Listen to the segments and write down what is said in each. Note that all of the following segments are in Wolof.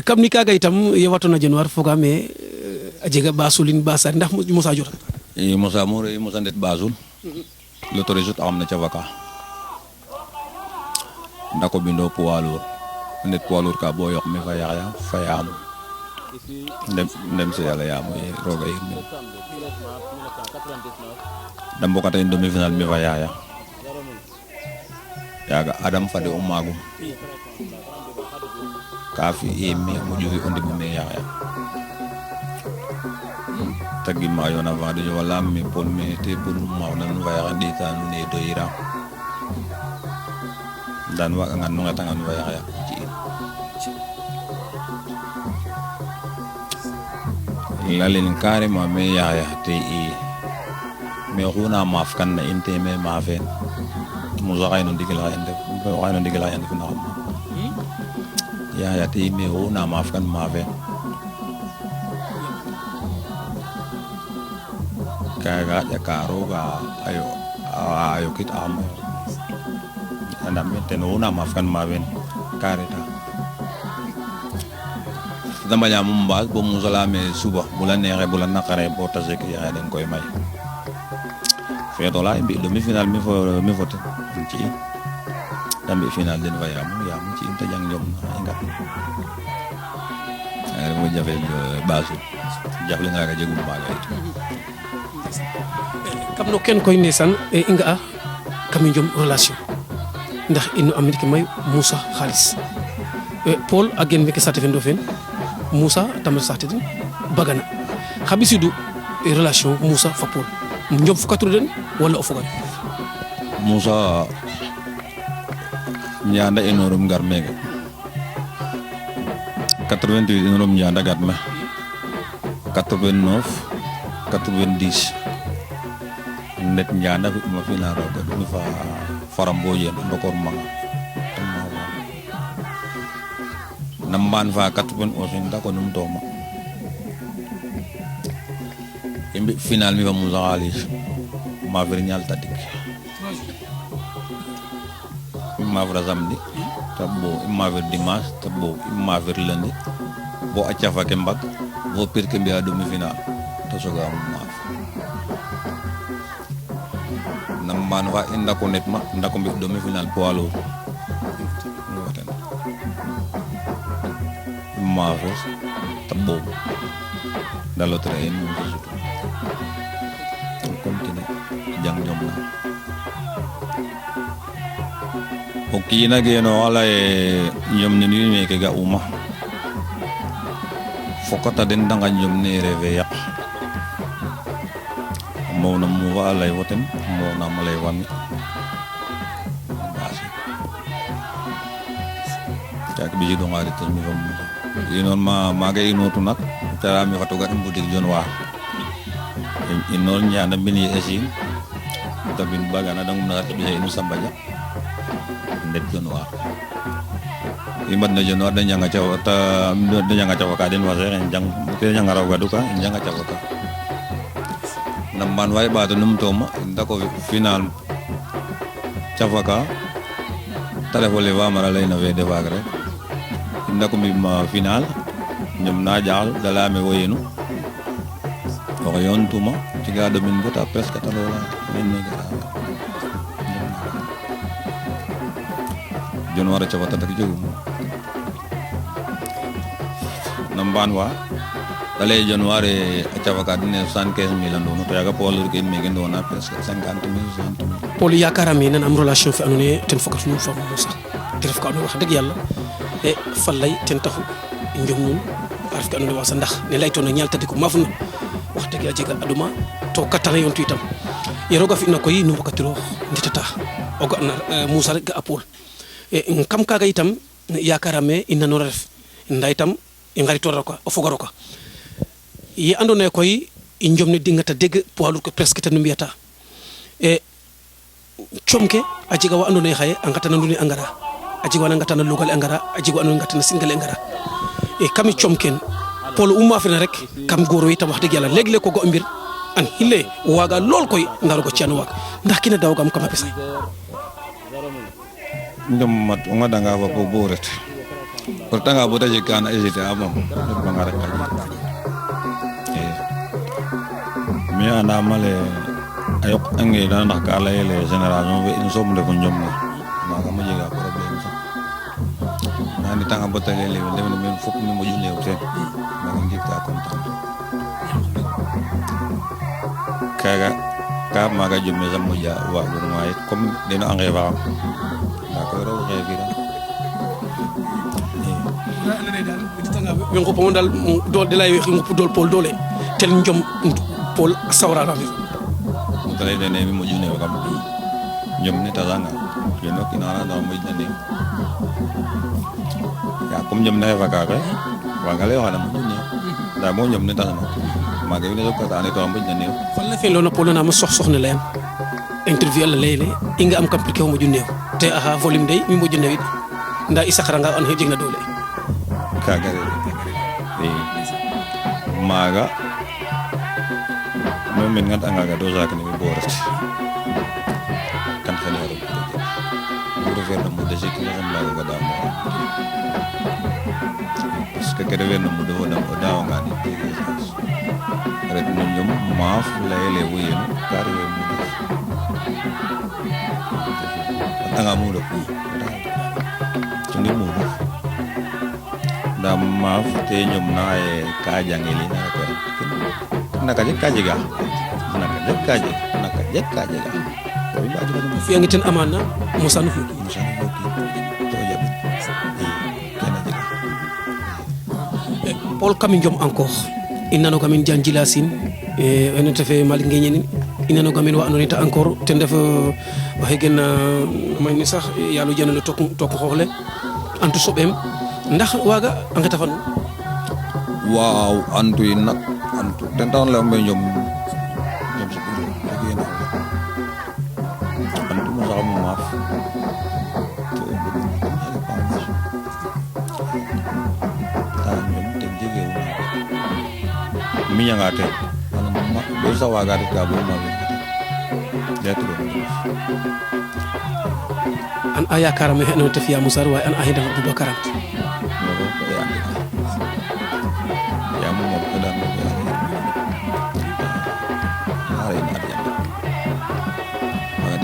kam ni kaga itam ye watona januar fogame a jega basulin basar ndax Moussa jota Moussa Mouré Moussa ndet basul l'autorisé am na ca vaka ndako bindo poids ndet poids lourd ka bo yok me fa yaaya fa yaam ndem se yalla yaam roga yi dam bokata en demi final me fa yaaya yaga adam fade o magum kafi emi mo jogi ondi me yaaya tagi ma yona va de wala me pon me te pon ma nan va yaaya di tan ne do ira dan wa ngan nga tangan wa yaaya ci lalin carrément me yaaya te me xuna maaf kan na inte me maafen mu zaxay no digila ende waxay no digila ende na xam yaaya te me xuna maaf kan maafen kaga ya karo ga ayo kit am anda me te no na maaf kan maafen kareta dama ya mum baal bo mu salame suba bu la nexe bu la naqare bo tasse ke yaaya den koy may feto la bi demi final mi vote ci dambe final den va yamu ci ta jang jom nga ay mo javel basu jafle nga ga jegum baga it kam no ken koy nesan e inga kam jom relation ndax inu amerique may Moussa khalis Paul agen be ke saté fen do fen Moussa tamel saté din bagana khabisidu relation Moussa fa Paul njom fukatru den wala o fukat Moussa nyanda enorum gar mega 88 enorum nyanda gat ma 89 90 net nyanda ma fi na ro ko mi fa farambo yen ndokor manga namban fa 91 ndako num toma imbi final mi ba Moussa khalis ma vernyal tadik ma vra samedi tabbo ma ver dimanche tabbo ma ver lundi bo acca fa ke mbag bo pir ke mbiya demi final to soga ma namban wa inda ko net ma ndako mbi demi final poalo ma ver tabbo dalo train continue jang jom na okina geno ala nyom ni me ke ga uma fokata den danga nyom ne reve ya mo na mu wala woten mo na malay wami basi tak biji do ngari tan mi fam inon ma ga inotu nak tara mi fatu ga budik jon wa inon nyanda bini esin tabin bagana dang na tabi inu sambaja ndet januar imad na januar dan yang ngacaw ka den wase jang te yang ngaraw gadu ka jang ngacaw ka namban way ba to num toma ndako final cafaka telefon le va mara lay na ve de vagre ndako mi ma final ñom na jaal dala me woyenu ko yon tuma ci ga do min bota presque talola min ne ga januari cabata tak jogu namban wa dale januari cabaka dine 75000 ando to yaga pol ke mi gendo na presque 50000 Paul yakarami nan am relation fi anone ten fokat nu fa Moussa te def ko anu wax deug yalla e fallay ten taxu njom nun parce que anone wasa ndax ne lay to na ñal tati ko mafuna wax deug ya jega aduma to katana yon tuitam yeroga fi na koy nu wakatiro nditata o ga na Moussa rek ga Paul kam kaga itam yakarame inna no ref nda itam e ngari to ko o fogaro ko yi andone koy i njomne dingata deg poids ko presque tan mbiyata e chomke ajiga wa andone xaye angatana nduni angara ajiga wa ngatana local angara ajiga wa ngatana single angara e kami chomken Paul umma fena rek kam goro itam wax deug yalla legle ko go mbir an hille waga lol koy ndaro ko cianu wak ndax kina dawgam kama pesa ndom mat nga danga fa bo boret tanga bo taje kan hésité amam ba nga rek mi ana male ayok angi da ndax ka layele génération be in som def ñom ma nga ma jega problème sax na ni tanga bo taje le dem na men fop ni mo ju lew te ma nga ngi ta kontaan kaga ka ma ga jumme sam mo ja wa bu may comme dina angé ba da ko raw xéfira min ko pomon dal dol de lay wax ngop dol pol dole tel njom pol sawra rafi mutale de ne mi mo june kam njom ne tazanga yeno kinara da mo jane ya comme njom ne fa ka ko wa ngale wa na mo june da mo njom ne tazanga ma ga ne ko ta ne to mo jane fan la fe lo na pol na ma soxna len interview la lele inga am compliqué mo june te aha volume day mi mo june wi nda isakhara nga on he jigna dole kagare maga no men ngata ngaga do jaka ni borat kan xene ro ko verna mu de jeki ngam la ga da mo parce que kede verna mu do na o daw nga ni rek no ñom maaf layele wuyen kar we mu anga mu do ni mu do da maaf te ñom na e ka jangeli na ko naka je ka jega naka je ka jega ko ba ju fi ngi ten amana musanu fi to jabi kana jega Paul Kami Njom encore inano gamin janjilasin ene tefe mal ngeñeni inano gamin wa anonita encore te def waxe gen may ni sax yalu jënal tok xoxle antu sobem ndax waga angata fanu waaw antu yi nak antu ten taw la mbay ñom ci biir liggéey na antu mo sax mo maaf to te jege mi nga te ma do sa waga de ka bo ma ya to an aya karame heno te fiya musar way an ahida Abubakaran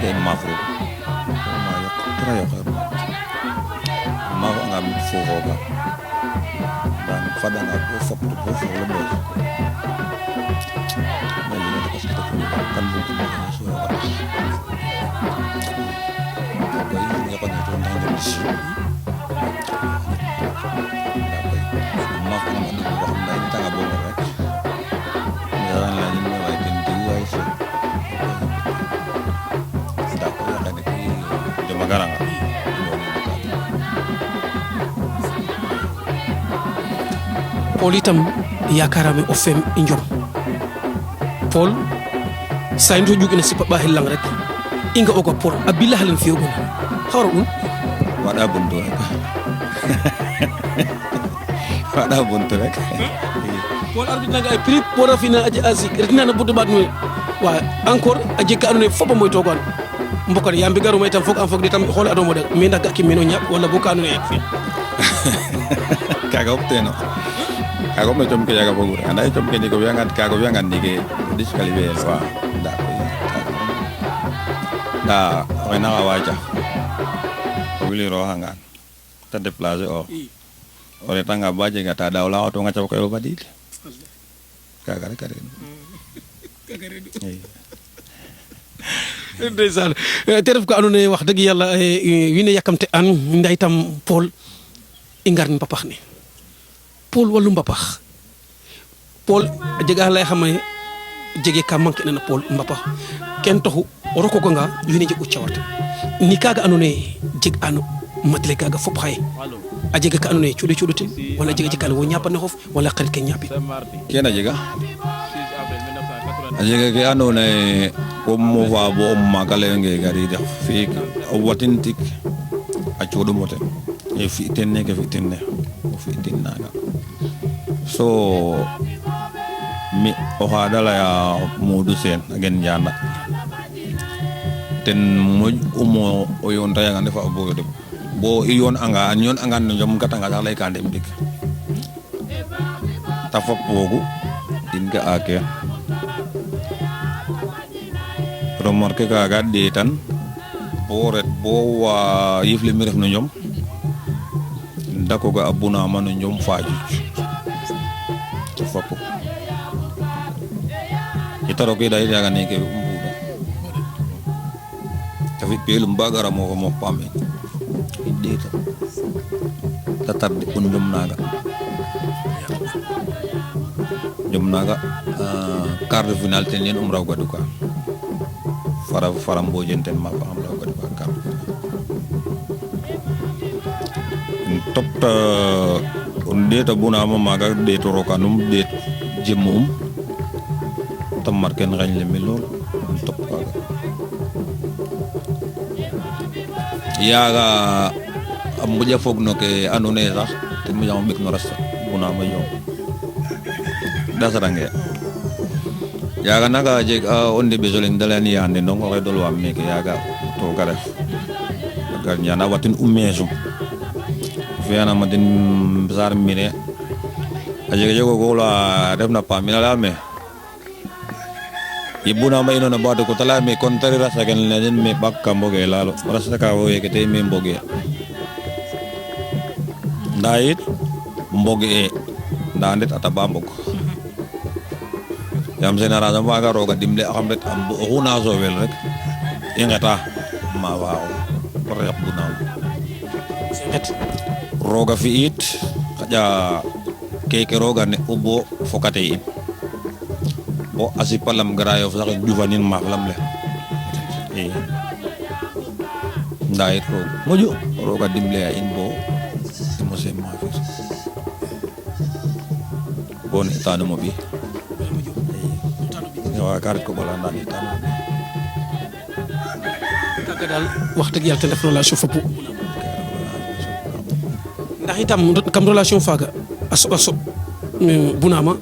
kay mafro ma yok tra yok ma nga mi fo roba dan fada nga ko fop to fo le boy ma ni ko ci ko kan bu ko so ko ni ko ni to ndang de ci ma ko ma ko xam day tanga bo rek ya la ni mo way ten di way so garanga Paul itam yakarame o fem injom Paul sayndo jugina sipa ba hillang rek inga ogo por abilla halen fiyogon hawra dum wada buntu rek wada buntu rek Paul arbitre nga ay prix pour fina aji asi retina na buddu badnu wa encore aji ka anone fopa moy togon mbokal yambi garu may tam fok am fok di tam xol ado mo de mi ndax ki meno ñap wala bu kanu nek fi kaga opteno kaga me tom ke yaga fogur anda tom ke ni ko yangat kaga yangat ni ke disqualifié wa da wena waja ko wili ro hangan ta déplacer o ore tanga baje ngata dawla auto ngaca ko badil kaga rek ndeysaan te ref ko andoona yee wax dëgg yàlla wiin we yakamte an nda itam Paul i ngar mbapax ne Paul wallu mbapax Paul a jega lay xame jege ka manquer na Paul mbapax ken taxu o rokoganga wiin we njeg u cawarte ni kaaga andoona yee jeg ano matale kaaga fop xaye a jega ka andoona yee cuuɗe wala a jega jikaane wo ñaapane xof wala xarit ke ñaapin kene jega a jega ke andoona yee ko mo fa bo maga leyonge gari def fi watin tik a cuuɗum o ten e fi ten neke fi ten ne o fi ten naga so mi o xaada leya Modou Sene a gen Njanda ten moƴ umo o yoon tayanga ndefa o boyo dem bo yon anga no jom katanga sax lay ka ndem dik ta fop wogu in ga ake remarque kaga de tan bo ret bo wa yifle mi ref no ñom ndako ga abuna man no ñom faaju ta fop itaro ke dai daga ne ke umbuda tafi pelum bagara mo pame ideta tatar de kun ñom naga quart de finale ten len raw gadu ka fara mbojenten ma fa am raw gadu ka quart top on deta buna ma maga de to rokanum de jemum tam marken gagne le melo top kaga yaga ambuja fogno ke anone sax te mu jam bek no rasta buna ma yo dasarange yaga naga jeg onde bezolen dalani yande ndongo re dol wam meke yaga to garef gar nyana watin ummesu fiana madin bazar mine ajege jego gola refna pamina la me ibuna may no na bado ko tala me kontari rasa ken len me bakka mboge lalo rasa ka wo yekete me mboge ndait mboge ndandet ata bambok yam senara sama ga roga dimle xam ret am bu xuna so wel rek i ngata ma waaw rek bu naw set roga fi it xaja keke roga ne ubo fokate in bo asipalam grayo sax juvanin maflam le ndait ro moju roga dimle ya in bo mo se ma fi bon tanu mo bi wa karat ko bala ndani tanu kaga dal wax deug yalla te def relation fopu ndax itam kam relation faga aso bunama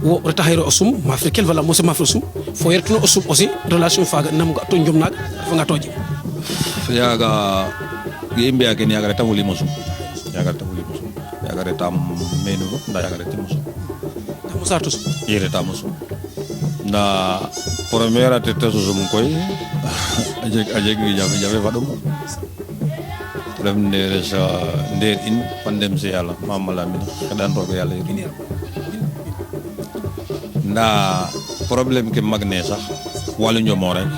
wo retahiro osum ma afrikel wala mo se ma frosum fo yertuno osum aussi relation faga nam ga to njom nak fa nga toji yaga yembe aken yaga tawuli mosum yaga retam menu nda yaga retam mosum mo sartus yere tam mosum na première tete susum koy ajeg jabe fadum rem ne sa nder in pandem si yalla mamala min kadan rogo yalla yini na problème ke magne sax walu ñomo rek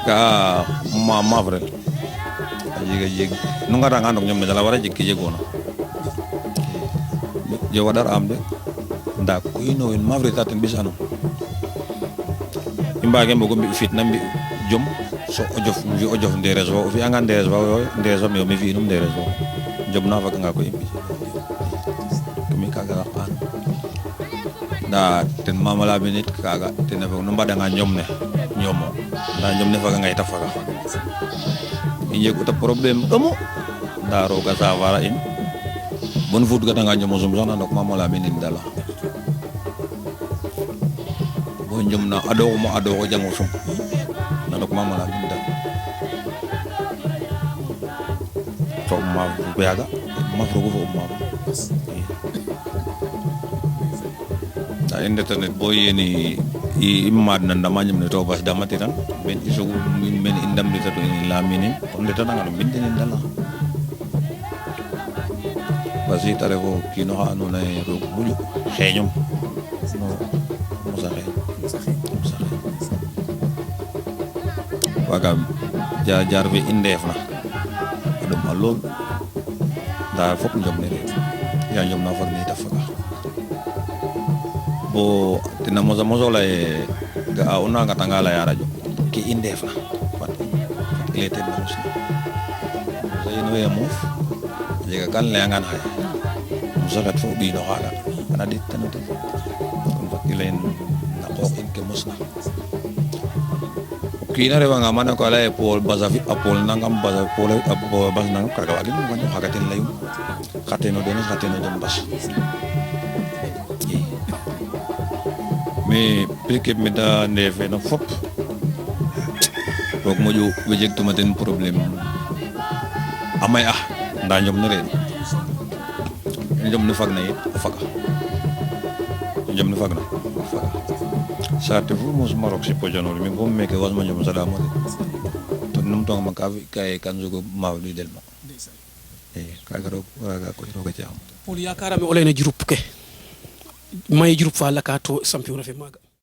ka ma vrai ajeg nu ngata ngandok ñom ne dala wara jekki jegona je wadar am de nda ko ino en mavre taten bisano imbage mbogo bi fit nambi jom so ojof nderes wo fi anga nderes wo nderes mi mi fi num nderes wo jom na faka nga ko imbi kami kaga an da ten mamala minit kaga ten na no mbada nga ñomne ñomo da ñomne faka ngay tafaka inje ko ta problème amu da roga savara in bon foot gata nga ñomo zum sana nok mamala minit dala bo ñomna ado ko jango sum na nok mamala minit dala to ma beaga ma rogo fo ma da internet boy yeni imad nan dama ñamne to bas damati tan ben iso men indam li tato ni lamini on de tan nga no bindini dala basi tare ko kino ha no nay rogo bulu xeñum no mo saxé waga jaar be indef na dum alol da fop njom ne ya njom na fak ni tafaka bo tina moza la ga ona ga tangala ya radio ki indef na pat il était bon aussi zayno ya muf jega kan le ngan hay musagat fo bi no hala ana dit tanata kon fak ilen na ko in ke musna kina rewa nga mana ko ala pol bazafi apol nangam baza pol bas nangam kaga wagi mo kanyo hagatin layu kateno don bas me peke meda ndefe no fop rok moju wejek tumaten problem amay nda njom ne ren njom ne fagna it faga njom ne fagna faga sate fu mos marok si pojanol mi bom meke was ma njom salamo to num to ma kay kan jogo mawli del ma kaga ko roga ci am pol yakarame o lene jurup ke may jurup fa laka to sampi refe maga